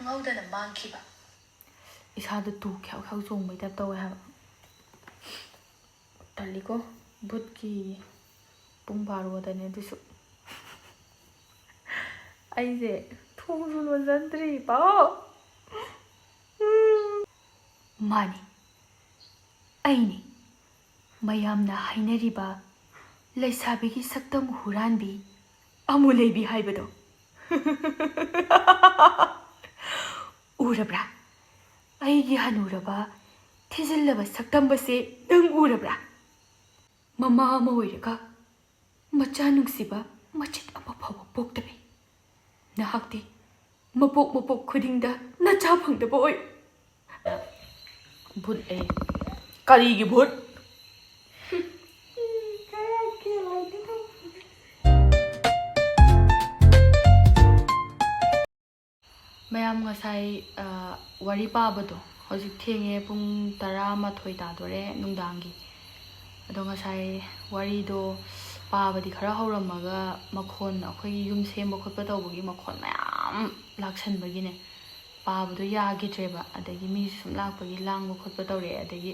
ꯈꯪꯍꯧꯗꯅ ꯃꯥꯡꯈꯤꯕ ꯏꯁꯥꯗ ꯇꯨ ꯈ꯭याꯎ ꯈ꯭याꯎ ꯆꯣꯡꯕꯩ ꯇꯥꯏꯞ ꯇꯧꯋꯦ ꯍꯥꯏꯕ ꯇꯜꯂꯤꯀꯣ ꯕꯨꯠꯀꯤ ꯄꯨꯡ ꯕꯥꯔꯣꯗꯅꯦ ꯑꯗꯨꯁꯨ ꯑꯩꯁꯦ ꯊꯣꯡꯁꯨ ꯂꯣꯟꯖꯟꯗ꯭ꯔꯤ ꯄꯥꯎ ꯃꯥꯅꯤ ꯑꯩꯅꯤ ꯃꯌꯥꯝꯅ ꯍꯥꯏꯅꯔꯤꯕ ꯂꯩꯁꯥꯕꯤꯒꯤ ꯁꯛꯇꯝ ꯍꯨꯔꯥꯟꯕꯤ ꯑꯃꯨꯂꯩꯕꯤ ꯍꯥꯏꯕꯗꯣ ꯎꯔꯕ꯭ꯔꯥ ꯑꯩꯒꯤ ꯍꯅꯨꯔꯕ ꯊꯤꯖꯤꯜꯂꯕ ꯁꯛꯇꯝꯕꯁꯦ ꯅꯪ ꯎꯔꯕ꯭ꯔꯥ ꯃꯃꯥ ꯑꯃ ꯑꯣꯏꯔꯒ ꯃꯆꯥ ꯅꯨꯡꯁꯤꯕ ꯃꯆꯤꯠ ꯑꯃ ꯐꯥꯎꯕ ꯄꯣꯛꯇꯕꯤ ꯅꯍꯥꯛꯇꯤ ꯃꯄꯣꯛ ꯃꯄꯣꯛ ꯈꯨꯗꯤꯡꯗ ꯅꯆꯥ ꯐꯪꯗꯕ ꯑꯣꯏ ꯚꯨꯠ ꯀꯔꯤꯒꯤ ꯚꯨꯠ ꯃꯌꯥꯝ ꯉꯁꯥꯏ ꯋꯥꯔꯤ ꯄꯥꯕꯗꯣ ꯍꯧꯖꯤꯛ ꯊꯦꯡꯉꯦ ꯄꯨꯡ 11 ꯇꯥꯗꯣꯔꯦ ꯅꯨꯡꯗꯥꯡꯒꯤ ꯑꯗꯣ ꯉꯁꯥꯏ ꯋꯥꯔꯤꯗꯣ ꯄꯥꯕꯗꯤ ꯈꯔ ꯍꯧꯔꯝꯃꯒ ꯃꯈꯣꯟ ꯑꯩꯈꯣꯏꯒꯤ ꯌꯨꯝ ꯁꯦꯝꯕ ꯈꯣꯠꯄ ꯇꯧꯕꯒꯤ ꯃꯈꯣꯟ ꯃꯌꯥꯝ ꯂꯥꯛꯁꯟꯕꯒꯤꯅꯦ ꯄꯥꯕꯗꯣ ꯌꯥꯈꯤꯗ꯭ꯔꯦꯕ ꯑꯗꯒꯤ ꯃꯤꯁꯨ ꯁꯨꯝ ꯂꯥꯛꯄꯒꯤ ꯂꯥꯡꯕ ꯈꯣꯠꯄ ꯇꯧꯔꯛꯑꯦ ꯑꯗꯒꯤ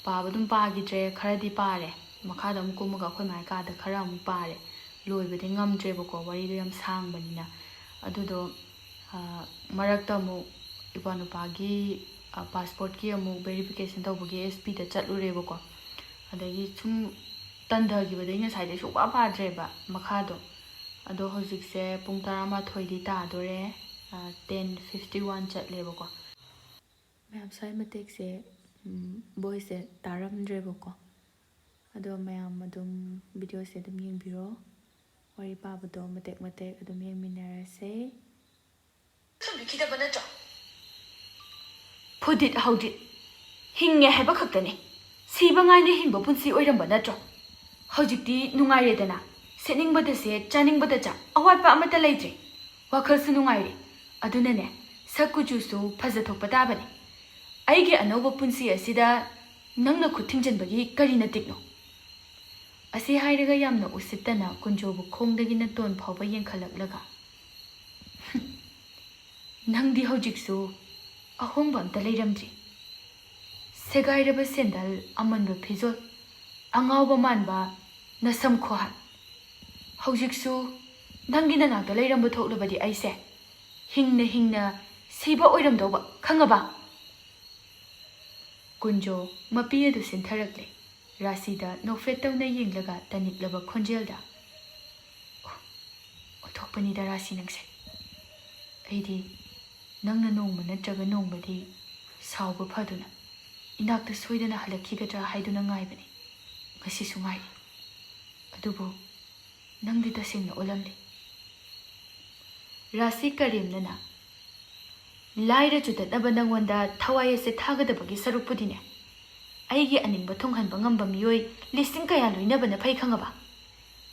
ꯄꯥꯕ ꯑꯗꯨꯝ ꯄꯥꯈꯤꯗ꯭ꯔꯦ ꯈꯔꯗꯤ ꯄꯥꯔꯦ ꯃꯈꯥꯗ ꯑꯃꯨꯛ ꯀꯨꯝꯃꯒ ꯑꯩꯈꯣꯏ ꯃꯥꯏ ꯀꯥꯗ ꯈꯔ ꯑꯃꯨꯛ ꯄꯥꯔꯦ ꯂꯣꯏꯕꯗꯤ ꯉꯝꯗ꯭ꯔꯦꯕꯀꯣ ꯋꯥꯔꯤꯗꯣ ꯌꯥꯝ ꯁꯥꯡꯕꯅꯤꯅ ꯑꯗꯨꯗꯣ ꯃꯔꯛꯇ ꯑꯃꯨꯛ ꯏꯄ꯭ꯋꯥꯅꯨꯄꯥꯒꯤ ꯄꯥꯁꯄꯣꯔꯠꯀꯤ ꯑꯃꯨꯛ ꯚꯦꯔꯤꯐꯤꯀꯦꯁꯟ ꯇꯧꯕꯒꯤ SPꯗ ꯆꯠꯂꯨꯔꯦꯕꯀꯣ ꯑꯗꯒꯤ ꯁꯨꯝ ꯇꯟꯊꯈꯤꯕꯗꯩ ꯉꯁꯥꯏꯗꯩ ꯁꯨꯡꯄꯥ ꯄꯥꯗ꯭ꯔꯦꯕ ꯃꯈꯥꯗꯣ ꯑꯗꯣ ꯍꯧꯖꯤꯛꯁꯦ ꯄꯨꯡ 11 ꯇꯥꯗꯣꯔꯦ 10:51 ꯆꯠꯂꯦꯕꯀோ ꯃꯌꯥꯝ ꯁ꯭ꯋꯥꯏ ꯃꯇꯦꯛꯁꯦ ꯚꯣꯏꯁꯁꯦ ꯇꯥꯔꯝꯗ꯭ꯔꯦꯕꯀꯣ ꯑꯗꯣ ꯃꯌꯥꯝ ꯑꯗꯨꯝ ꯚꯤꯗꯤꯑꯣꯁꯦ ꯑꯗꯨꯝ ꯌꯦꯡꯕꯤꯔꯣ ꯋꯥꯔꯤ ꯄꯥꯕꯗꯣ ꯃꯇꯦꯛ ꯃꯇꯦꯛ ꯑꯗꯨꯝ ꯌꯦꯡꯃꯤꯟꯅꯔꯁꯦ ꯆꯨꯝꯕꯤꯈꯤꯗꯕ ꯅꯠꯇ꯭ꯔꯣ ꯐꯨꯗꯤꯠ ꯍꯧꯗꯤꯠ ꯍꯤꯡꯉꯦ ꯍꯥꯏꯕ ꯈꯛꯇꯅꯤ ꯁꯤꯕ ꯉꯥꯏꯅ ꯍꯤꯡꯕ ꯄꯨꯟꯁꯤ ꯑꯣꯏꯔꯝꯕ ꯅꯠꯇ꯭ꯔꯣ ꯍꯧꯖꯤꯛꯇꯤ ꯅꯨꯡꯉꯥꯏꯔꯦꯗꯅ ꯁꯦꯠꯅꯤꯡꯕꯗ ꯁꯦꯠ ꯆꯥꯅꯤꯡꯕꯗ ꯆꯥ ꯑꯋꯥꯠꯄ ꯑꯃꯠꯇ ꯂꯩꯇ꯭ꯔꯦ ꯋꯥꯈꯜꯁꯨ ꯅꯨꯡꯉꯥꯏꯔꯦ ꯑꯗꯨꯅꯅꯦ ꯁꯛ ꯀꯨꯆꯨꯁꯨ ꯐꯖꯊꯣꯛꯄ ꯇꯥꯕꯅꯤ ꯑꯩꯒꯤ ꯑꯅꯧꯕ ꯄꯨꯟꯁꯤ ꯑꯁꯤꯗ ꯅꯪꯅ ꯈꯨꯠ ꯊꯤꯡꯖꯤꯟꯕꯒꯤ ꯀꯔꯤ ꯅꯇꯤꯛꯅꯣ ꯑꯁꯤ ꯍꯥꯏꯔꯒ ꯌꯥꯝꯅ ꯎꯁꯤꯠꯇꯅ ꯀꯨꯟꯖꯣꯕꯨ ꯈꯣꯡꯗꯒꯤꯅ ꯇꯣꯟ ꯐꯥꯎꯕ ꯌꯦꯡꯈꯠꯂꯛꯂꯒ ꯅꯪꯗꯤ ꯍꯧꯖꯤꯛꯁꯨ ꯑꯍꯣꯡꯕ ꯑꯝꯇ ꯂꯩꯔꯝꯗ꯭ꯔꯤ ꯁꯦꯒꯥꯏꯔꯕ ꯁꯦꯟꯗꯜ ꯑꯃꯟꯕ ꯐꯤꯖꯣꯜ ꯑꯉꯥꯎꯕ ꯃꯥꯟꯕ ꯅꯁꯝ ꯈꯣꯍꯥꯠ ꯍꯧꯖꯤꯛꯁꯨ ꯅꯪꯒꯤ ꯅꯅꯥꯛꯇ ꯂꯩꯔꯝꯕ ꯊꯣꯛꯂꯕꯗꯤ ꯑꯩꯁꯦ ꯍꯤꯡꯅ ꯍꯤꯡꯅ ꯁꯤꯕ ꯑꯣꯏꯔꯝꯗꯧꯕ ꯈꯪꯉꯕ ꯀꯨꯟꯖꯣ ꯃꯄꯤ ꯑꯗꯨ ꯁꯤꯟꯊꯔꯛꯂꯦ ꯔꯥꯁꯤꯗ ꯅꯣꯛꯐꯦꯠ ꯇꯧꯅ ꯌꯦꯡꯂꯒ ꯇꯅꯤꯛꯂꯕ ꯈꯣꯟꯖꯦꯜꯗ ꯑꯣꯟꯊꯣꯛꯄꯅꯤꯗ ꯔꯥꯁꯤ ꯅꯪꯁꯦ ꯑꯩꯗꯤ ꯅꯪꯅ ꯅꯣꯡꯃ ꯅꯠꯇ꯭ꯔꯒ ꯅꯣꯡꯃꯗꯤ ꯁꯥꯎꯕ ꯐꯗꯨꯅ ꯏꯅꯥꯛꯇ ꯁꯣꯏꯗꯅ ꯍꯜꯂꯛꯈꯤꯒꯗ꯭ꯔꯥ ꯍꯥꯏꯗꯨꯅ ꯉꯥꯏꯕꯅꯤ ꯉꯁꯤꯁꯨ ꯉꯥꯏꯔꯤ ꯑꯗꯨꯕꯨ ꯅꯪꯗꯤ ꯇꯁꯦꯡꯅ ꯑꯣꯜꯂꯝꯂꯦ ꯔꯥꯁꯤ ꯀꯔꯦꯝꯅꯅ ꯂꯥꯏꯔ ꯆꯨꯗꯠꯅꯕ ꯅꯪꯉꯣꯟꯗ ꯊꯋꯥꯏ ꯑꯁꯦ ꯊꯥꯒꯗꯕꯒꯤ ꯁꯔꯨꯛꯄꯨꯗꯤꯅꯦ ꯑꯩꯒꯤ ꯑꯅꯤꯡꯕ ꯊꯨꯡꯍꯟꯕ ꯉꯝꯕ ꯃꯤꯑꯣꯏ ꯂꯤꯁꯤꯡ ꯀꯌꯥ ꯂꯣꯏꯅꯕꯅ ꯐꯩ ꯈꯪꯉꯕ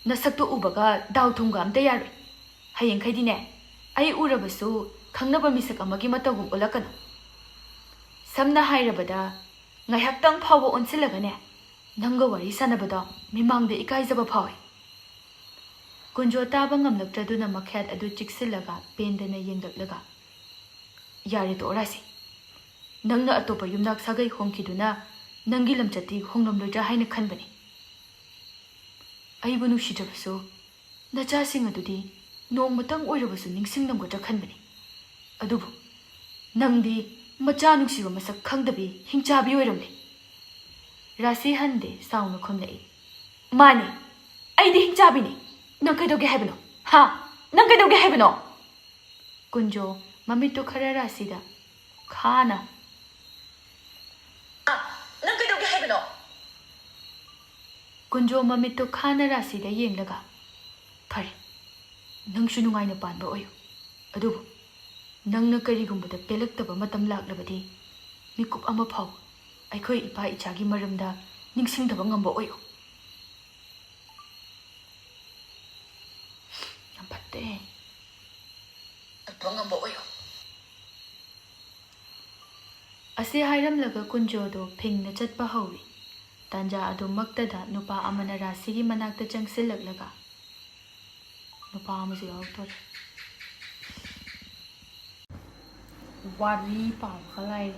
ꯅꯁꯛꯇꯣ ꯎꯕꯒ ꯗꯥꯎ ꯊꯨꯝꯒ ꯑꯝꯇ ꯌꯥꯔꯣꯏ ꯍꯌꯦꯡꯈꯩꯗꯤꯅꯦ ꯑꯩ ꯎꯔꯕꯁꯨ ꯈꯪꯅꯕ ꯃꯤꯁꯛ ꯑꯃꯒꯤ ꯃꯇꯧꯒꯨꯝ ꯑꯣꯜꯂꯛꯀꯅꯨ ꯁꯝꯅ ꯍꯥꯏꯔꯕꯗ ꯉꯥꯏꯍꯥꯛꯇꯪ ꯐꯥꯎꯕ ꯑꯣꯟꯁꯤꯜꯂꯒꯅꯦ ꯅꯪꯒ ꯋꯥꯔꯤ ꯁꯥꯟꯅꯕꯗꯣ ꯃꯤꯃꯥꯡꯗ ꯏꯀꯥꯏꯖꯕ ꯐꯥꯎꯏ ꯀꯨꯟꯖꯣ ꯇꯥꯕ ꯉꯝꯂꯛꯇ꯭ꯔꯗꯨꯅ ꯃꯈꯦꯠ ꯑꯗꯨ ꯆꯤꯛꯁꯤꯜꯂꯒ ꯄꯦꯟꯗꯅ ꯌꯦꯡꯂꯛꯂꯒ ꯌꯥꯔꯦ ꯇꯣꯛꯑꯔꯁꯤ ꯅꯪꯅ ꯑꯇꯣꯞꯄ ꯌꯨꯝꯅꯥꯛ ꯁꯥꯒꯩ ꯍꯣꯡꯈꯤꯗꯨꯅ ꯅꯪꯒꯤ ꯂꯝꯆꯠꯇꯤ ꯍꯣꯡꯂꯝꯂꯣꯏꯗ꯭ꯔꯥ ꯍꯥꯏꯅ ꯈꯟꯕꯅꯤ ꯑꯩꯕꯨ ꯅꯨꯡꯁꯤꯗ꯭ꯔꯕꯁꯨ ꯅꯆꯥꯁꯤꯡ ꯑꯗꯨꯗꯤ ꯅꯣꯡꯃꯇꯪ ꯑꯣꯏꯔꯕꯁꯨ ꯅꯤꯡꯁꯤꯡꯂꯝꯒꯗ꯭ꯔꯥ ꯈꯟꯕꯅꯤ ꯑꯗꯨꯕꯨ ꯅꯪꯗꯤ ꯃꯆꯥ ꯅꯨꯡꯁꯤꯕ ꯃꯁꯛ ꯈꯪꯗꯕꯤ ꯍꯤꯡꯆꯥꯕꯤ ꯑꯣꯏꯔꯝꯂꯦ ꯔꯥꯁꯤ ꯍꯟꯗꯦ ꯁꯥꯎꯅ ꯈꯨꯝꯂꯛꯏ ꯃꯥꯅꯤ ꯑꯩꯗꯤ ꯍꯤꯡꯆꯥꯕꯤꯅꯤ ꯅꯪ ꯀꯩꯗꯧꯒꯦ ꯍꯥꯏꯕꯅꯣ ꯍꯥ ꯅꯪ ꯀꯩꯗꯧꯒꯦ ꯍꯥꯏꯕꯅꯣ ꯀꯨꯟꯖꯣ ꯃꯃꯤꯠꯇꯨ ꯈꯔ ꯔꯥꯁꯤꯗ ꯈꯥꯅ ꯅꯪ ꯀꯩꯗꯧꯒꯦ ꯍꯥꯏꯕꯅꯣ ꯀꯨꯟꯖꯣ ꯃꯃꯤꯠꯇꯨ ꯈꯥꯅ ꯔꯥꯁꯤꯗ ꯌꯦꯡꯂꯒ ꯐꯔꯦ ꯅꯪꯁꯨ ꯅꯨꯡꯉꯥꯏꯅ ꯄꯥꯟꯕ ꯑꯣꯏꯌꯨ ꯑꯗꯨꯕꯨ ꯅꯪꯅ ꯀꯔꯤꯒꯨꯝꯕꯗ ꯄꯦꯜꯂꯛꯇꯕ ꯃꯇꯝ ꯂꯥꯛꯂꯕꯗꯤ ꯃꯤꯀꯨꯞ ꯑꯃ ꯐꯥꯎꯕ ꯑꯩꯈꯣꯏ ꯏꯄꯥ ꯏꯆꯥꯒꯤ ꯃꯔꯝꯗ ꯅꯤꯡꯁꯤꯡꯗꯕ ꯉꯝꯕ ꯑꯣꯏꯌꯨ ꯌꯥꯝ ꯐꯠꯇꯦ ꯉꯝꯕ ꯑꯣꯏꯌꯨ ꯑꯁꯤ ꯍꯥꯏꯔꯝꯂꯒ ꯀꯨꯟꯖꯣꯗꯣ ꯐꯤꯡꯅ ꯆꯠꯄ ꯍꯧꯏ ꯇꯥꯟꯖꯥ ꯑꯗꯨꯃꯛꯇꯗ ꯅꯨꯄꯥ ꯑꯃꯅ ꯔꯥꯁꯤꯒꯤ ꯃꯅꯥꯛꯇ ꯆꯪꯁꯤꯜꯂꯛꯂꯒ ꯅꯨꯄꯥ ꯑꯃꯁꯨ ꯌꯥꯎꯔꯛꯇꯣꯔꯦ Wari pao khalai.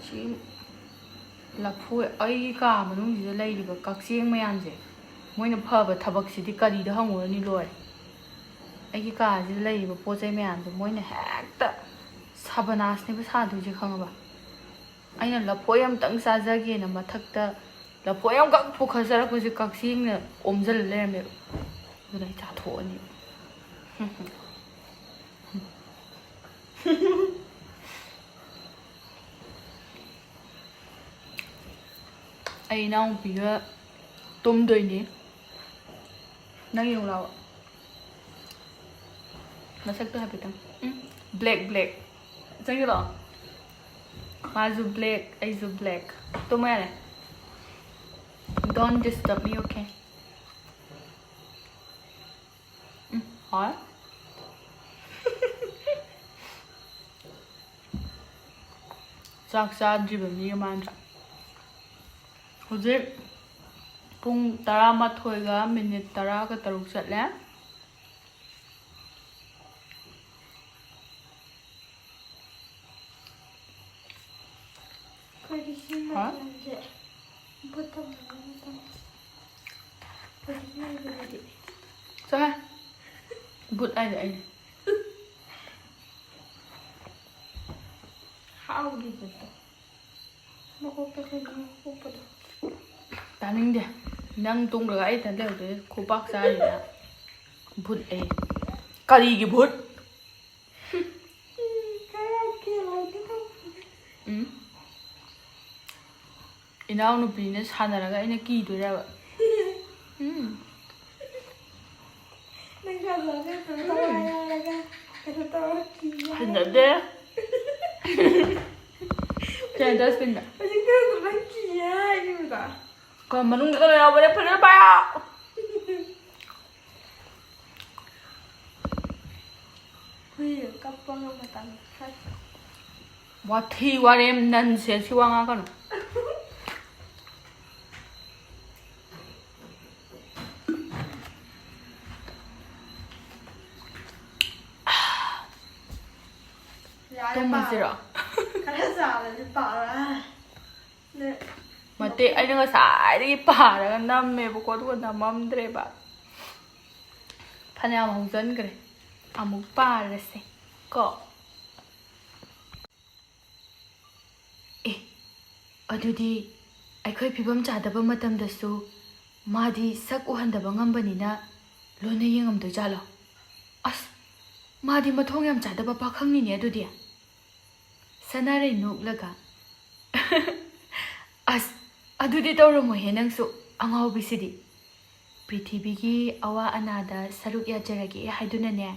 Chi lafu ai ka manung ji lai ri ba kakcheng mayam je. Moina phaba thabak sidi kari da hangurani loi. Ai ka ji lai ba pochai mayam je moina hekta sabanas ni ba sadu je khangaba. Aina lafu yam tang sajage na mathakta lafu yam kak pukhasara ko ji kakcheng na omjal lerme. Duna cha thoni. Ai nang piga tum doi ni nang yung law nasak to hapitang black sang yo lo mazu black ai zu black to mane don't disturb me, okay? Hả? Chak sa driba mi man ra. Hujik pung 12 ga minute 13 chatle. Hả? Sao ha? Bút ai vậy? How did it? Taning dia. Nang tung được ai tan đều thế cô bác ra gì đó. Bút ai. Kali cái bút. Inau nu pine sanaraga ina ki do ra ba. Hingda. Jangan dustbin dah. Kau menunggu kalau yang boleh pergi bayar. Wati warem nan se siwang akan. Tông mà gì rồi? Mati ai nang sai di para nam me bu ko tu nam am dre ba. Phanya hong jan kre. Amuk pa ra se. Ko. Adudi ai khoi phibam cha da ba matam da su ma di sak u han da ba ngam bani na lo na yengam do jalo. As ma di mathong yam cha da ba pa khang ni ne adudi. Sanare nuk laga. As adudi tawro mo he nang su angau bisidi. Prithibigi awa anada saruk ya jaragi haiduna ne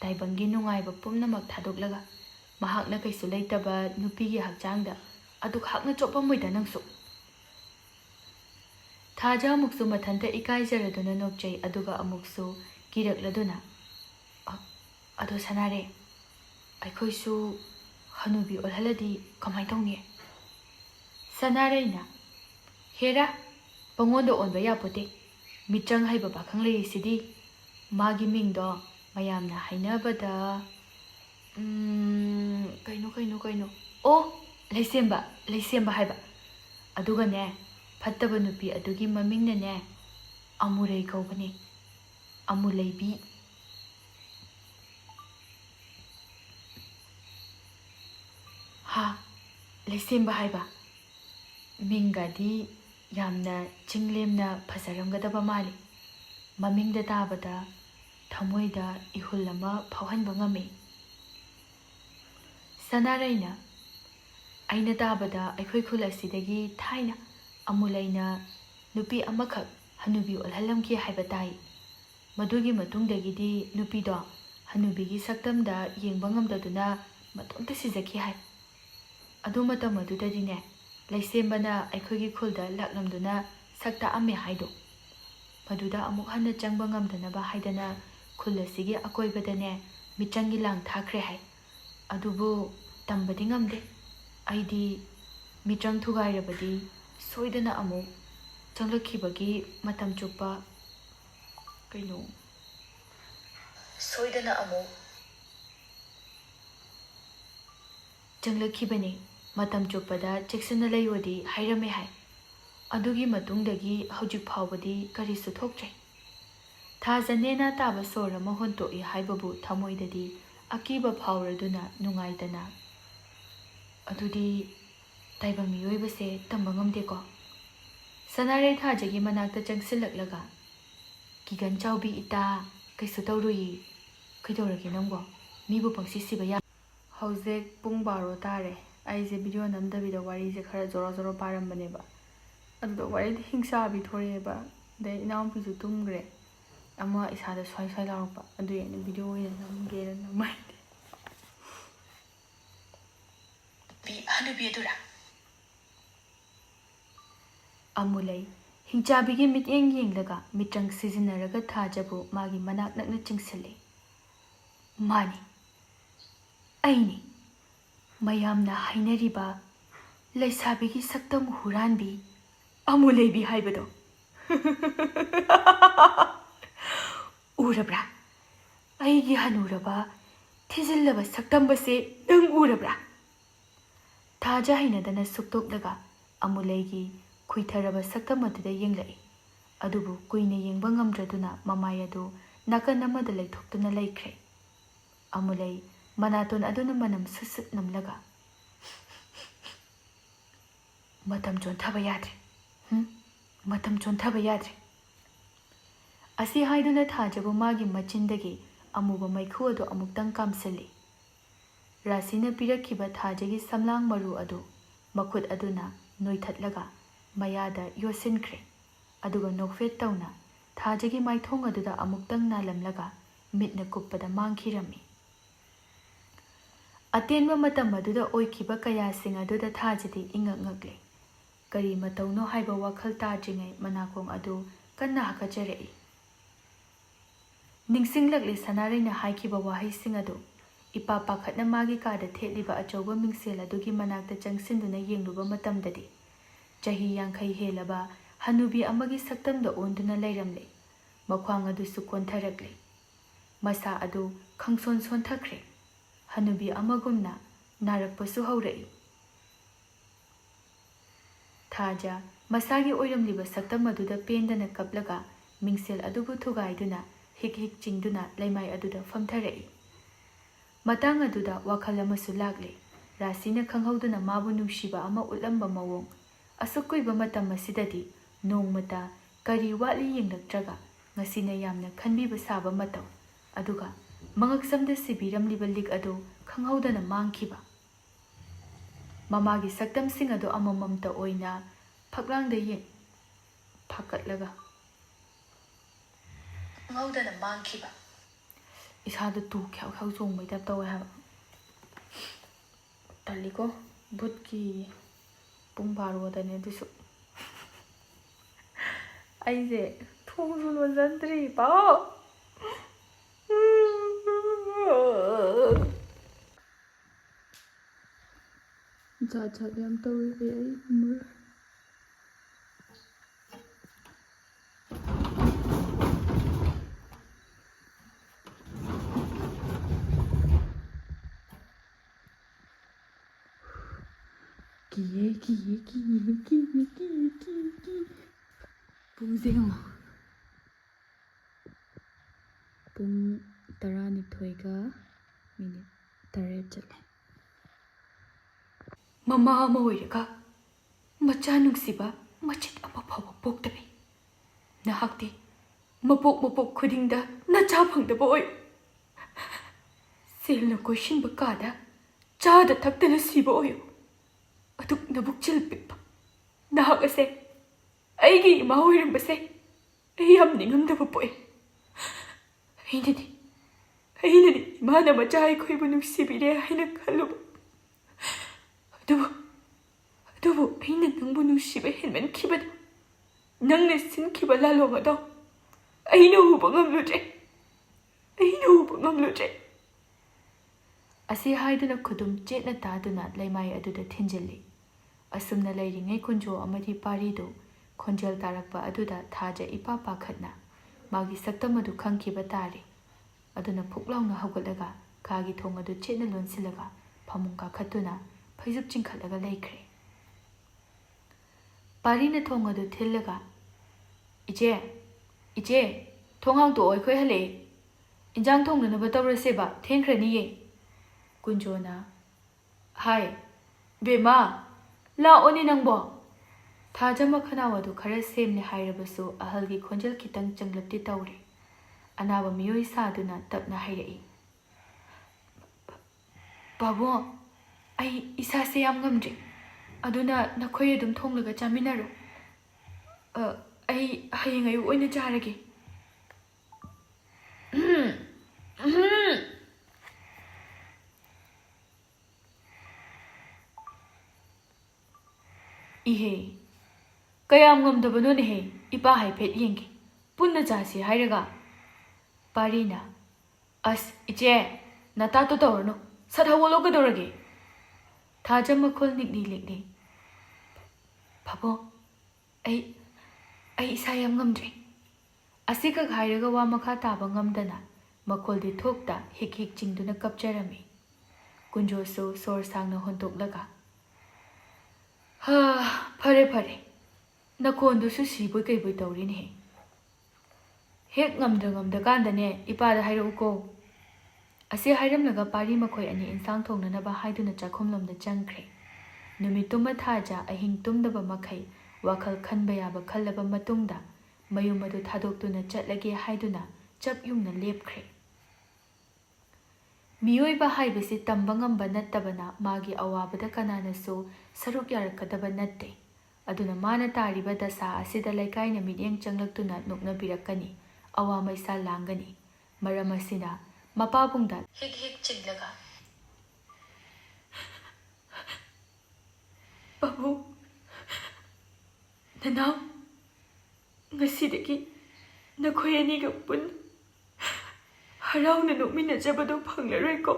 taibangi nungai ba pumnamak thadoklaga mahakna kaisu leitaba nupigi hakjangda aduk hakna chopa moida nangsu thaja muksu mathanta ikai jaraduna nokchai aduga amuksu kirakladuna ado sanare aikhoisu hanubi olhaladi kamai tongni sanare na hera pangondo onba yapote michang haiba pakhang lei sidi magi mingdo mayamna hainabada kaino o leisemba haiba aduga ne phattaba nupi adugi mamingna ne amurei kaubani amuleibi ha leisemba haiba mingadi yamna chinglemna phasaramgadaba mali mamingda tabada thamoida ihul ama phawhanba ngame sanaraina aina tabada aikhoi khul asidagi thaina amulaina nupi amakhak hanubi olhalamki haiba tai madugi matungdagidi nupi do hanubigi saktamda yengba ngamdaduna matonta sijaki hai adu matam adudadi ne leisembana aikhoigi khulda laklamduna sakta ame haido maduda amuk hanna changba ngamdanaba haidana khullasigi akoibadane michangi lang thakre hai adubu tambadi ngamde aidi michang thugairabadi soidana amuk changlakibagi matam chukpa kaino 소이드나 아무 ꯆꯪꯂꯛꯈꯤꯕꯅꯤ ꯃꯇꯝ ꯆꯨꯞꯄꯗ ꯆꯦꯛꯁꯤꯟꯅ ꯂꯩꯌꯣꯗꯤ ꯍꯥꯏꯔꯝꯃꯦ ꯍꯥꯏ ꯑꯗꯨꯒꯤ ꯃꯇꯨꯡꯗꯒꯤ ꯍꯧꯖꯤꯛ ꯐꯥꯎꯕꯗꯤ ꯀꯔꯤꯁꯨ ꯊꯣꯛꯇ꯭ꯔꯦ ꯊꯥꯖ ꯅꯦꯅꯥ ꯇꯥꯕ ꯁꯣꯔ ꯑꯃ ꯍꯣꯟꯇꯣꯛꯏ ꯍꯥꯏꯕꯕꯨ ꯊꯃꯣꯏꯗꯗꯤ ꯑꯀꯤꯕ ꯐꯥꯎꯔꯗꯨꯅ ꯅꯨꯡꯉꯥꯏꯗꯅ ꯑꯗꯨꯗꯤ ꯇꯥꯏꯕꯪ ꯃꯤꯑꯣꯏꯕꯁꯦ ꯇꯝꯕ ꯉꯝꯗꯦꯀꯣ ꯁꯅꯥꯔꯩ ꯊꯥꯖꯒꯤ ꯃꯅꯥꯛꯇ ꯆꯪꯁꯤꯜꯂꯛꯂꯒ ꯀꯤꯒꯟ ꯆꯥꯎꯕꯤ ꯏꯇꯥ ꯀꯩꯁꯨ ꯇꯧꯔꯨꯏ ꯀꯩꯗꯧꯔꯒꯦ ꯅꯪꯕꯣ ꯃꯤꯕꯨ ꯄꯪꯁꯤ ꯁꯤꯕ ꯌꯥ ꯍꯧꯖꯤꯛ ꯄꯨꯡ 12 ꯇꯥꯔꯦ ꯑꯩꯁꯦ ꯚꯤꯗꯤꯑꯣ ꯅꯝꯗꯕꯤꯗ ꯋꯥꯔꯤꯁꯦ ꯈꯔ ꯖꯣꯔꯣ ꯖꯣꯔꯣ ꯄꯥꯔꯝꯕꯅꯦꯕ ꯑꯗꯨꯗ ꯋꯥꯔꯤꯗꯤ ꯍꯤꯡꯆꯥꯕꯤ ꯊꯣꯔꯛꯑꯦꯕ ꯑꯗꯩ ꯏꯅꯥꯎꯄꯤꯁꯨ ꯇꯨꯝꯈ꯭ꯔꯦ ꯑꯃ ꯏꯁꯥꯗ ꯁ꯭ꯋꯥꯏ ꯁ꯭ꯋꯥꯏ ꯂꯥꯎꯔꯛꯄ ꯑꯗꯨꯒꯤ ꯑꯩꯅ ꯚꯤꯗꯤꯑꯣ ꯑꯣꯏꯅ ꯅꯝꯒꯦꯅ ꯅꯝꯃꯥꯏꯗꯦ 하늘비에 돌아. ꯑꯃꯨꯂꯩ ꯍꯤꯡꯆꯥꯕꯤꯒꯤ ꯃꯤꯠꯌꯦꯡ ꯌꯦꯡꯂꯒ ꯃꯤꯇ꯭ꯔꯪ ꯁꯤꯖꯤꯟꯅꯔꯒ ꯊꯥꯖꯕꯨ ꯃꯥꯒꯤ ꯃꯅꯥꯛ ꯅꯛꯅ ꯆꯤꯡꯁꯤꯜꯂꯤ ꯃꯥꯅꯤ ꯑꯩꯅꯤ ꯃꯌꯥꯝꯅ ꯍꯥꯏꯅꯔꯤꯕ ꯂꯩꯁꯥꯕꯤꯒꯤ ꯁꯛꯇꯝ ꯍꯨꯔꯥꯟꯕꯤ ꯑꯃꯨꯂꯩꯕꯤ ꯍꯥꯏꯕꯗꯣ ꯎꯔꯕ꯭ꯔꯥ ꯑꯩꯒꯤ ꯍꯅꯨꯔꯕ ꯊꯤꯖꯤꯜꯂꯕ ꯁꯛꯇꯝꯕꯁꯦ ꯅꯪ ꯎꯔꯕ꯭ꯔꯥ ꯊꯥꯖ ꯍꯩꯅꯗꯅ ꯁꯨꯛꯇꯣꯛꯂꯒ ꯑꯃꯨꯂꯩꯒꯤ ꯈꯨꯏꯊꯔꯕ ꯁꯛꯇꯝ ꯑꯗꯨꯗ ꯌꯦꯡꯂꯛꯏ ꯑꯗꯨꯕꯨ ꯀꯨꯏꯅ ꯌꯦꯡꯕ ꯉꯝꯗ꯭ꯔꯗꯨꯅ ꯃꯃꯥꯏ ꯑꯗꯨ ꯅꯥꯀꯟ ꯑꯃꯗ ꯂꯩꯊꯣꯛꯇꯨꯅ ꯂꯩꯈ꯭ꯔꯦ ꯑꯃꯨꯂꯩ ꯃꯅꯥꯇꯣꯟ ꯑꯗꯨꯅ ꯃꯅꯝ ꯁꯨꯠ ꯅꯝꯂꯒ ꯃꯇꯝ ꯆꯣꯟꯊꯕ ꯌꯥꯗ꯭ꯔꯦ ꯃꯇꯝ ꯆꯣꯟꯊꯕ ꯌꯥꯗ꯭ꯔꯦ ꯑꯁꯤ ꯍꯥꯏꯗꯨꯅ ꯊꯥꯖꯕꯨ ꯃꯥꯒꯤ ꯃꯆꯤꯟꯗꯒꯤ ꯑꯃꯨꯕ ꯃꯩꯈꯨ ꯑꯗꯨ ꯑꯃꯨꯛꯇꯪ ꯀꯥꯝꯁꯤꯜꯂꯤ ꯔꯥꯁꯤꯅ ꯄꯤꯔꯛꯈꯤꯕ ꯊꯥꯖꯒꯤ ꯁꯝꯂꯥꯡ ꯃꯔꯨ ꯑꯗꯨ ꯃꯈꯨꯠ ꯑꯗꯨꯅ ꯅꯣꯏꯊꯠꯂꯒ ꯃꯌꯥꯗ ꯌꯣꯠꯁꯤꯟꯈ꯭ꯔꯦ ꯑꯗꯨꯒ ꯅꯣꯛꯐꯦꯠ ꯇꯧꯅ ꯊꯥꯖꯒꯤ ꯃꯥꯏꯊꯣꯡ ꯑꯗꯨꯗ ꯑꯃꯨꯛꯇꯪ ꯅꯥꯜꯂꯝꯂꯒ ꯃꯤꯠꯅ ꯀꯨꯞꯄꯗ ꯃꯥꯡꯈꯤꯔꯝꯃꯤ ꯑꯇꯦꯟꯕ ꯃꯇꯝ ꯑꯗꯨꯗ ꯑꯣꯏꯈꯤꯕ ꯀꯌꯥꯁꯤꯡ ꯑꯗꯨꯗ ꯊꯥꯖꯗꯤ ꯏꯉꯛ ꯉꯛꯂꯦ ꯀꯔꯤ ꯃꯇꯧꯅꯣ ꯍꯥꯏꯕ ꯋꯥꯈꯜ ꯇꯥꯗ꯭ꯔꯤꯉꯩ ꯃꯅꯥꯀꯣꯡ ꯑꯗꯨ ꯀꯟꯅ ꯍꯥꯀꯠꯆꯔꯛꯏ ꯅꯤꯡꯁꯤꯡꯂꯛꯂꯤ ꯁꯅꯥꯔꯩꯅ ꯍꯥꯏꯈꯤꯕ ꯋꯥꯍꯩꯁꯤꯡ ꯑꯗꯨ ꯏꯄꯥ ꯄꯥꯈꯠꯅ ꯃꯥꯒꯤ ꯀꯥꯗ ꯊꯦꯠꯂꯤꯕ ꯑꯆꯧꯕ ꯃꯤꯡꯁꯦꯜ ꯑꯗꯨꯒꯤ ꯃꯅꯥꯛꯇ ꯆꯪꯁꯤꯟꯗꯨꯅ ꯌꯦꯡꯂꯨꯕ ꯃꯇꯝꯗꯗꯤ ꯆꯍꯤ 50 ꯍꯦꯜꯂꯕ ꯍꯅꯨꯕꯤ ꯑꯃꯒꯤ ꯁꯛꯇꯝꯗ ꯑꯣꯟꯗꯨꯅ ꯂꯩꯔꯝꯂꯦ ꯃꯈ꯭ꯋꯥꯡ ꯑꯗꯨꯁꯨ ꯀꯣꯟꯊꯔꯛꯂꯦ ꯃꯁꯥ ꯑꯗꯨ ꯈꯪꯁꯣꯟ ꯁꯣꯟꯊꯈ꯭ꯔꯦ ꯍꯅꯨꯕꯤ ꯑꯃꯒꯨꯝꯅ ꯅꯥꯔꯛꯄꯁꯨ ꯍꯧꯔꯛꯏ ꯊꯥꯖ ꯃꯁꯥꯒꯤ ꯑꯣꯏꯔꯝꯂꯤꯕ ꯁꯛꯇꯝ ꯑꯗꯨꯗ ꯄꯦꯟꯗꯅ ꯀꯞꯂꯒ ꯃꯤꯡꯁꯦꯜ ꯑꯗꯨꯕꯨ ꯊꯨꯒꯥꯏꯗꯨꯅ ꯍꯤꯛ ꯍꯤꯛ ꯆꯤꯡꯗꯨꯅ ꯂꯩꯃꯥꯏ ꯑꯗꯨꯗ ꯐꯝꯊꯔꯛꯏ ꯃꯇꯥꯡ ꯑꯗꯨꯗ ꯋꯥꯈꯜ ꯑꯃꯁꯨ ꯂꯥꯛꯂꯦ ꯔꯥꯁꯤꯅ ꯈꯪꯍꯧꯗꯅ ꯃꯥꯕꯨ ꯅꯨꯡꯁꯤꯕ ꯑꯃ ꯎꯠꯂꯝꯕ ꯃꯑꯣꯡ ꯑꯁꯨꯛ ꯀꯨꯏꯕ ꯃꯇꯝ ꯑꯁꯤꯗꯗꯤ ꯅꯣꯡꯃꯇ ꯀꯔꯤ ꯋꯥꯠꯂꯤ ꯌꯦꯡꯂꯛꯇ꯭ꯔꯒ ꯉꯁꯤꯅ ꯌꯥꯝꯅ ꯈꯟꯕꯤꯕ ꯁꯥꯕ ꯃꯇꯧ ꯑꯗꯨꯒ ꯃꯉꯛꯁꯝꯗ ꯁꯤꯕꯤꯔꯝꯂꯤꯕ ꯂꯤꯛ ꯑꯗꯨ ꯈꯪꯍꯧꯗꯅ ꯃꯥꯡꯈꯤꯕ ꯃꯃꯥꯒꯤ ꯁꯛꯇꯝꯁꯤꯡ ꯑꯗꯨ ꯑꯃꯃꯝꯇ ꯑꯣꯏꯅ ꯐꯛꯂꯥꯡꯗ ꯐꯥꯀꯠꯂꯒ ꯉꯧꯗꯅ ꯃꯥꯡꯈꯤꯕ 이사도 또 ख्याउ ꯆꯣꯡꯕꯩ ꯇꯥꯏꯞ ꯇꯧꯋꯦ ꯍꯥꯏꯕ ꯇꯜꯂꯤꯀꯣ ꯚꯨꯠꯀꯤ ꯄꯨꯡ 12ꯗꯅꯦ ꯑꯗꯨꯁꯨ ꯑꯩꯁꯦ ꯊꯣꯡꯁꯨ ꯂꯣꯟꯖꯟꯗ꯭ꯔꯤ ꯄꯥꯎ ꯖꯥꯠ ꯖꯥꯠ ꯌꯥꯝ ꯇꯧꯋꯦ ꯑꯩ kiye ꯄꯨꯡꯁꯦ ꯌꯦꯡꯉꯣ ꯄꯨꯡ 12:08 ꯆꯠꯂꯦ ꯃꯃꯥ ꯑꯃ ꯑꯣꯏꯔꯒ ꯃꯆꯥ ꯅꯨꯡꯁꯤꯕ ꯃꯆꯤꯠ ꯑꯃ ꯐꯥꯎꯕ ꯄꯣꯛꯇꯕꯤ ꯅꯍꯥꯛꯇꯤ ꯃꯄꯣꯛ ꯈꯨꯗꯤꯡꯗ ꯅꯆꯥ ꯐꯪꯗꯕ ꯑꯣꯏ ꯁꯦꯜꯅ ꯀꯣꯏꯁꯤꯟꯕ ꯀꯥꯗ ꯆꯥꯗ ꯊꯛꯇꯅ ꯁꯤꯕ ꯑꯣꯏꯌꯨ ꯑꯗꯨꯛ ꯅꯕꯨꯛꯆꯦꯜ ꯄꯤꯛꯄ ꯅꯍꯥꯛ ꯑꯁꯦ ꯑꯩꯒꯤ ꯏꯃꯥ ꯑꯣꯏꯔꯝꯕꯁꯦ ꯑꯩ ꯌꯥꯝ ꯅꯤꯡꯉꯝꯗꯕ ꯄꯣꯛꯏ ꯑꯩꯅꯗꯤ ꯏꯃꯥꯅ ꯃꯆꯥ ꯑꯩꯈꯣꯏꯕꯨ ꯅꯨꯡꯁꯤꯕꯤꯔꯦ ꯍꯥꯏꯅ ꯈꯜꯂꯨꯕ ꯑꯗꯨꯕꯨ ꯑꯩꯅ ꯅꯪꯕꯨ ꯅꯨꯡꯁꯤꯕ ꯍꯦꯟꯃꯟꯈꯤꯕꯗ ꯅꯪꯅ ꯁꯤꯟꯈꯤꯕ ꯂꯥꯂꯣꯡ ꯑꯗꯣ ꯑꯩꯅ ꯎꯕ ꯉꯝꯂꯨꯗ꯭ꯔꯦ ꯑꯁꯤ ꯍꯥꯏꯗꯨꯅ ꯈꯨꯗꯨꯝ ꯆꯦꯠꯅ ꯇꯥꯗꯨꯅ ꯂꯩꯃꯥꯏ ꯑꯗꯨꯗ ꯊꯤꯟꯖꯤꯜꯂꯤ ꯑꯁꯨꯝꯅ ꯂꯩꯔꯤꯉꯩ ꯀꯨꯟꯖꯣ ꯑꯃꯗꯤ ꯄꯥꯔꯤꯗꯨ ꯈꯣꯟꯖꯦꯜ ꯇꯥꯔꯛꯄ ꯑꯗꯨꯗ ꯊꯥꯖ ꯏꯄꯥ ꯄꯥꯈꯠꯅ ꯃꯥꯒꯤ ꯁꯛꯇꯝ ꯑꯗꯨ ꯈꯪꯈꯤꯕ ꯇꯥꯔꯤ ꯑꯗꯨꯅ ꯐꯨꯛ ꯂꯥꯎꯅ ꯍꯧꯒꯠꯂꯒ ꯀꯥꯒꯤ ꯊꯣꯡ ꯑꯗꯨ ꯆꯦꯠꯅ ꯂꯣꯟꯁꯤꯜꯂꯒ ꯐꯃꯨꯡ ꯀꯥꯈꯠꯇꯨꯅ ꯐꯩꯖꯨꯞ ꯆꯤꯡꯈꯠꯂꯒ ꯂꯩꯈ꯭ꯔꯦ꯫ ꯄꯥꯔꯤꯅ ꯊꯣꯡ ꯑꯗꯨ ꯊꯤꯜꯂꯒ "ꯏꯆꯦ, ꯏꯆꯦ, ꯊꯣꯡ ꯍꯥꯡꯇꯣꯛꯑꯣ, ꯑꯩꯈꯣꯏ ꯍꯜꯂꯛꯑꯦ꯫ ꯏꯟꯖꯥꯡ ꯊꯣꯡꯅꯅꯕ ꯇꯧꯔꯁꯦꯕ, ꯊꯦꯡꯈ꯭ꯔꯅꯤꯌꯦ"꯫ ꯀꯨꯟꯖꯣꯅ "ꯍꯥꯏ, ꯕꯦꯝꯃ, ꯂꯥꯛꯑꯣꯅꯦ ꯅꯪꯕꯣ"꯫ ꯊꯥꯖꯝꯃ ꯈꯅꯥꯎ ꯑꯗꯨ ꯈꯔ ꯁꯦꯝꯂꯦ ꯍꯥꯏꯔꯕꯁꯨ ꯑꯍꯜꯒꯤ ꯈꯣꯟꯖꯦꯜ ꯈꯤꯇꯪ ꯆꯪꯂꯞꯇꯤ ꯇꯧꯔꯦ꯫ ꯑꯅꯥꯕ ꯃꯤꯑꯣꯏ ꯁꯥꯗꯨꯅ ꯇꯞꯅ ꯍꯥꯏꯔꯛꯏ: "ꯄꯥꯕꯨꯡ, ꯑꯩ ꯏꯁꯥꯁꯦ ꯌꯥꯝ ꯉꯝꯗ꯭ꯔꯤ, ꯑꯗꯨꯅ ꯅꯈꯣꯏ ꯑꯗꯨꯝ ꯊꯣꯡꯂꯒ ꯆꯥꯃꯤꯟꯅꯔꯣ꯫ ꯑꯩ ꯍꯌꯦꯡ ꯑꯌꯨꯛ ꯑꯣꯏꯅ ꯆꯥꯔꯒꯦ"꯫ "ꯏꯍꯦ, ꯀꯌꯥꯝ ꯉꯝꯗꯕꯅꯣꯅꯦꯍꯦ, ꯏꯄꯥ ꯍꯥꯏꯐꯦꯠ ꯌꯦꯡꯒꯦ, ꯄꯨꯟꯅ ꯆꯥꯁꯤ ꯍꯥꯏꯔꯒ"꯫ ꯄꯥꯔꯤꯅ "ꯑꯁ ꯏꯆꯦ, ꯅꯇꯥꯇꯣ ꯇꯧꯔꯅꯨ, ꯁꯠ ꯍꯧꯒꯠꯂꯣ ꯀꯩꯗꯧꯔꯒꯦ"꯫ ꯊꯥꯖꯝ ꯃꯈꯣꯜ ꯅꯤꯛꯂꯤ ꯅꯤꯛꯂꯤ: "ꯄꯥꯕꯨꯡ, ꯑꯩ ꯏꯁꯥ ꯌꯥꯝ ꯉꯝꯗ꯭ꯔꯤ"꯫ ꯑꯁꯤꯈꯛ ꯍꯥꯏꯔꯒ ꯋꯥ ꯃꯈꯥ ꯇꯥꯕ ꯉꯝꯗꯅ ꯃꯈꯣꯜꯗꯤ ꯊꯣꯛꯇ ꯍꯤꯛ ꯍꯤꯛ ꯆꯤꯡꯗꯨꯅ ꯀꯞꯆꯔꯝꯃꯤ꯫ ꯀꯨꯟꯖꯣꯁꯨ ꯁꯣꯔ ꯁꯥꯡꯅ ꯍꯣꯟꯇꯣꯛꯂꯒ "ꯐꯔꯦ ꯐꯔꯦ, ꯅꯈꯣꯟꯗꯨꯁꯨ ꯁꯤꯕꯣꯏ ꯀꯩꯕꯣꯏ ꯇꯧꯔꯤꯅꯦꯍꯦ. ꯍꯦꯛ ꯉꯝꯗ꯭ꯔꯀꯥꯟꯗꯅꯦ ꯏꯄꯥꯗ ꯍꯥꯏꯔꯛꯎꯀꯣ"꯫ ꯑꯁꯤ ꯍꯥꯏꯔꯝꯂꯒ ꯄꯥꯔꯤ ꯃꯈꯣꯏ ꯑꯅꯤ ꯏꯟꯁꯥꯡ ꯊꯣꯡꯅꯅꯕ ꯍꯥꯏꯗꯨꯅ ꯆꯥꯛꯈꯨꯝꯂꯣꯝꯗ ꯆꯪꯈ꯭ꯔꯦ꯫ ꯅꯨꯃꯤꯠꯇꯨꯃ ꯊꯥꯖ ꯑꯍꯤꯡ ꯇꯨꯝꯗꯕ ꯃꯈꯩ ꯋꯥꯈꯜ ꯈꯟꯕ ꯌꯥꯕ ꯈꯜꯂꯕ ꯃꯇꯨꯡꯗ ꯃꯌꯨꯝ ꯑꯗꯨ ꯊꯥꯗꯣꯛꯇꯨꯅ ꯆꯠꯂꯒꯦ ꯍꯥꯏꯗꯨꯅ ꯆꯞ ꯌꯨꯡꯅ ꯂꯦꯞꯈ꯭ꯔꯦ꯫ ꯃꯤꯑꯣꯏꯕ ꯍꯥꯏꯕꯁꯤ ꯇꯝꯕ ꯉꯝꯕ ꯅꯠꯇꯕꯅ ꯃꯥꯒꯤ ꯑꯋꯥꯕꯗ ꯀꯅꯥꯅꯁꯨ ꯁꯔꯨꯛ ꯌꯥꯔꯛꯀꯗꯕ ꯅꯠꯇꯦ꯫ ꯑꯗꯨꯅ ꯃꯥꯅ ꯇꯥꯔꯤꯕ ꯗꯁꯥ ꯑꯁꯤꯗ ꯂꯩꯀꯥꯏꯅ ꯃꯤꯠꯌꯦꯡ ꯆꯪꯂꯛꯇꯨꯅ ꯅꯣꯛꯅꯕꯤꯔꯛꯀꯅꯤ, ꯑꯋꯥ ꯃꯩꯁꯥ ꯂꯥꯡꯒꯅꯤ꯫ ꯃꯔꯝ ꯑꯁꯤꯅ ꯃꯄꯥꯕꯨꯡꯗ ꯍꯤꯛ ꯍꯤꯛ ꯆꯤꯡꯂꯒ "ꯄꯥꯕꯨꯡ, ꯅꯅꯥꯎ, ꯉꯁꯤꯗꯒꯤ ꯅꯈꯣꯏ ꯑꯅꯤꯒ ꯄꯨꯟꯅ ꯍꯔꯥꯎꯅ ꯅꯣꯛꯃꯤꯟꯅꯖꯕꯗꯨ ꯐꯪꯂꯔꯣꯏꯀꯣ?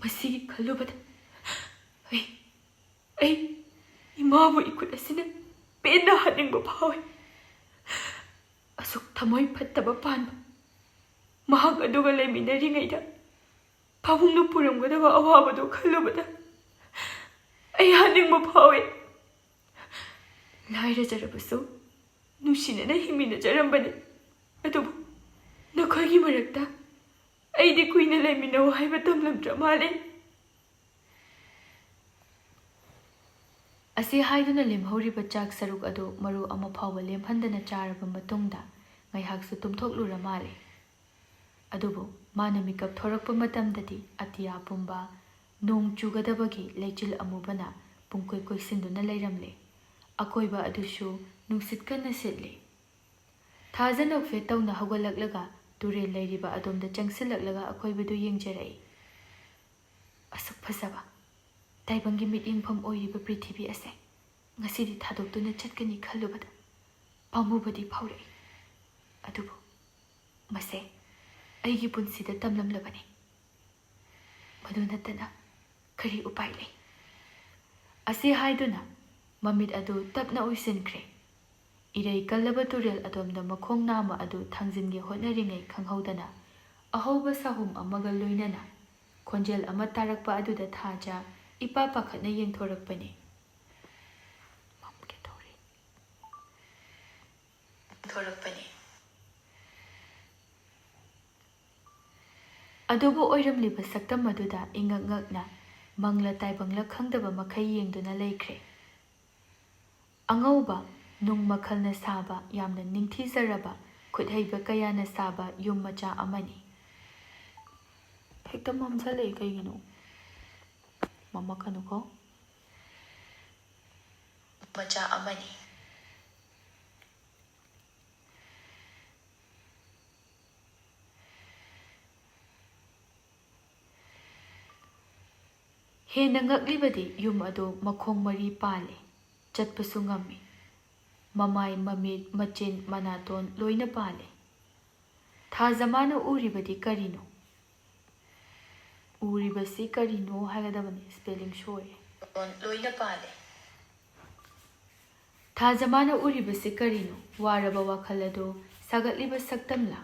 ꯃꯁꯤꯒꯤ ꯈꯜꯂꯨꯕꯗ ꯑꯩ ꯏꯃꯥꯕꯨ ꯏꯈꯨꯠ ꯑꯁꯤꯅ ꯄꯦꯟꯅ ꯍꯥꯠꯅꯤꯡꯕ ꯐꯥꯎꯏ꯫ ꯑꯁꯨꯛ ꯊꯃꯣꯏ ꯐꯠꯇꯕ ꯄꯥꯟꯕ ꯃꯍꯥꯛ ꯑꯗꯨꯒ ꯂꯩꯃꯤꯟꯅꯔꯤꯉꯩꯗ ꯄꯥꯕꯨꯡꯅ ꯄꯨꯔꯝꯒꯗꯕ ꯑꯋꯥꯕꯗꯨ ꯈꯜꯂꯨꯕꯗ ꯑꯩ ꯍꯥꯠꯅꯤꯡꯕ ꯐꯥꯎꯏ꯫ ꯂꯥꯏꯔꯖꯔꯕꯁꯨ ꯅꯨꯡꯁꯤꯅꯅ ꯍꯤꯡꯃꯤꯟꯅꯖꯔꯝꯕꯅꯤ, ꯑꯗꯨꯕꯨ ꯅꯈꯣꯏꯒꯤ ꯃꯔꯛꯇ ꯑꯩꯗꯤ ꯀꯨꯏꯅ ꯂꯩꯃꯤꯟꯅꯧ ꯍꯥꯏꯕ ꯇꯝꯂꯝꯗ꯭ꯔ ꯃꯥꯜꯂꯦ"꯫ ꯑꯁꯤ ꯍꯥꯏꯗꯨꯅ ꯂꯦꯝꯍꯧꯔꯤꯕ ꯆꯥꯛ ꯁꯔꯨꯛ ꯑꯗꯨ ꯃꯔꯨ ꯑꯃ ꯐꯥꯎꯕ ꯂꯦꯝꯍꯟꯗꯅ ꯆꯥꯔꯕ ꯃꯇꯨꯡꯗ ꯉꯥꯏꯍꯥꯛꯁꯨ ꯇꯨꯝꯊꯣꯛꯂꯨꯔ ꯃꯥꯜꯂꯦ꯫ ꯑꯗꯨꯕꯨ ꯃꯥꯅ ꯃꯤꯀꯞ ꯊꯣꯔꯛꯄ ꯃꯇꯝꯗꯗꯤ ꯑꯇꯤꯌꯥ ꯄꯨꯝꯕ ꯅꯣꯡ ꯆꯨꯒꯗꯕꯒꯤ ꯂꯩꯆꯤꯜ ꯑꯃꯨꯕꯅ ꯄꯨꯡꯀꯣꯏ ꯀꯣꯏꯁꯤꯟꯗꯨꯅ ꯂꯩꯔꯝꯂꯦ꯫ ꯑꯀꯣꯏꯕ ꯑꯗꯨꯁꯨ ꯅꯨꯡꯁꯤꯠ ꯀꯟꯅ ꯁꯤꯠꯂꯤ꯫ ꯊꯥꯖ ꯅꯣꯛꯐꯦꯠ ꯇꯧꯅ ꯍꯧꯒꯠꯂꯛꯂꯒ ꯇꯨꯔꯦꯜ ꯂꯩꯔꯤꯕ ꯑꯗꯣꯝꯗ ꯆꯪꯁꯤꯜꯂꯛꯂꯒ ꯑꯀꯣꯏꯕꯗꯨ ꯌꯦꯡꯖꯔꯛꯏ꯫ ꯑꯁꯨꯛ ꯐꯖꯕ, ꯇꯥꯏꯕꯪꯒꯤ ꯃꯤꯠꯌꯦꯡꯐꯝ ꯑꯣꯏꯔꯤꯕ ꯄ꯭ꯔꯤꯊꯤꯕꯤ ꯑꯁꯦ ꯉꯁꯤꯗꯤ ꯊꯥꯗꯣꯛꯇꯨꯅ ꯆꯠꯀꯅꯤ ꯈꯜꯂꯨꯕꯗ ꯄꯥꯝꯃꯨꯕꯗꯤ ꯐꯥꯎꯔꯛꯏ꯫ ꯑꯗꯨꯕꯨ ꯃꯁꯦ ꯑꯩꯒꯤ ꯄꯨꯟꯁꯤꯗ ꯇꯝꯂꯝꯂꯕꯅꯤ꯫ ꯃꯗꯨ ꯅꯠꯇꯅ ꯀꯔꯤ ꯎꯄꯥꯏ ꯂꯩ? ꯑꯁꯤ ꯍꯥꯏꯗꯨꯅ ꯃꯃꯤꯠ ꯑꯗꯨ ꯇꯞꯅ ꯎꯏꯁꯤꯟꯈ꯭ꯔꯦ꯫ ꯏꯔꯩ ꯀꯜꯂꯕ ꯇꯨꯔꯦꯜ ꯑꯗꯣꯝꯗ ꯃꯈꯣꯡ ꯅꯥꯝꯃ ꯑꯗꯨ ꯊꯥꯡꯖꯤꯟꯒꯦ ꯍꯣꯠꯅꯔꯤꯉꯩ ꯈꯪꯍꯧꯗꯅ ꯑꯍꯧꯕ ꯁꯥꯍꯨꯝ ꯑꯃꯒ ꯂꯣꯏꯅꯅ ꯈꯣꯟꯖꯦꯜ ꯑꯃ ꯇꯥꯔꯛꯄ ꯑꯗꯨꯗ ꯊꯥꯖ ꯏꯄꯥ ꯄꯥꯈꯠꯅ ꯌꯦꯡꯊꯣꯔꯛꯄꯅꯤ꯫ ꯑꯗꯨꯕꯨ ꯑꯣꯏꯔꯝꯂꯤꯕ ꯁꯛꯇꯝ ꯑꯗꯨꯗ ꯏꯉꯛ ꯉꯛꯅ ꯃꯪꯂ ꯇꯥꯏꯕꯪꯂ ꯈꯪꯗꯕ ꯃꯈꯩ ꯌꯦꯡꯗꯨꯅ ꯂꯩꯈ꯭ꯔꯦ꯫ ꯑꯉꯧꯕ ꯅꯨꯡ ꯃꯈꯜꯅ ꯁꯥꯕ ꯌꯥꯝꯅ ꯅꯤꯡꯊꯤꯖꯔꯕ ꯈꯨꯠꯍꯩꯕ ꯀꯌꯥꯅ ꯁꯥꯕ ꯌꯨꯝ ꯃꯆꯥ ꯑꯃꯅꯤ꯫ ꯍꯦꯛꯇ ꯃꯝꯁꯤꯜꯂꯛꯏ ꯀꯩꯒꯤꯅꯣ? ꯃꯝꯃꯛꯀꯅꯨꯀꯣ? ꯃꯆꯥ ꯑꯃꯅꯤ꯫ ꯍꯦꯟꯅ ꯉꯛꯂꯤꯕꯗꯤ ꯌꯨꯝ ꯑꯗꯨ ꯃꯈꯣꯡ ꯃꯔꯤ ꯄꯥꯜꯂꯤ, ꯆꯠꯄꯁꯨ ꯉꯝꯃꯤ꯫ ꯃꯃꯥꯏ, ꯃꯃꯤꯠ, ꯃꯆꯤꯟ, ꯃꯅꯥꯇꯣꯟ ꯂꯣꯏꯅ ꯄꯥꯜꯂꯤ꯫ ꯊꯥꯖ ꯃꯥꯅ ꯎꯔꯤꯕꯗꯤ ꯀꯔꯤꯅꯣ? ꯎꯔꯤꯕꯁꯤ ꯀꯔꯤꯅꯣ ꯍꯥꯏꯒꯗꯕꯅꯤ, ꯁ꯭ꯄꯦꯂꯤꯡ ꯁꯣꯏꯔꯦ꯫ ꯂꯣꯏꯅ ꯄꯥꯜꯂꯤ꯫ ꯊꯥꯖ ꯃꯥꯅ ꯎꯔꯤꯕꯁꯤ ꯀꯔꯤꯅꯣ? ꯋꯥꯔꯕ ꯋꯥꯈꯜ ꯑꯗꯨ ꯁꯥꯒꯠꯂꯤꯕ ꯁꯛꯇꯝꯂ?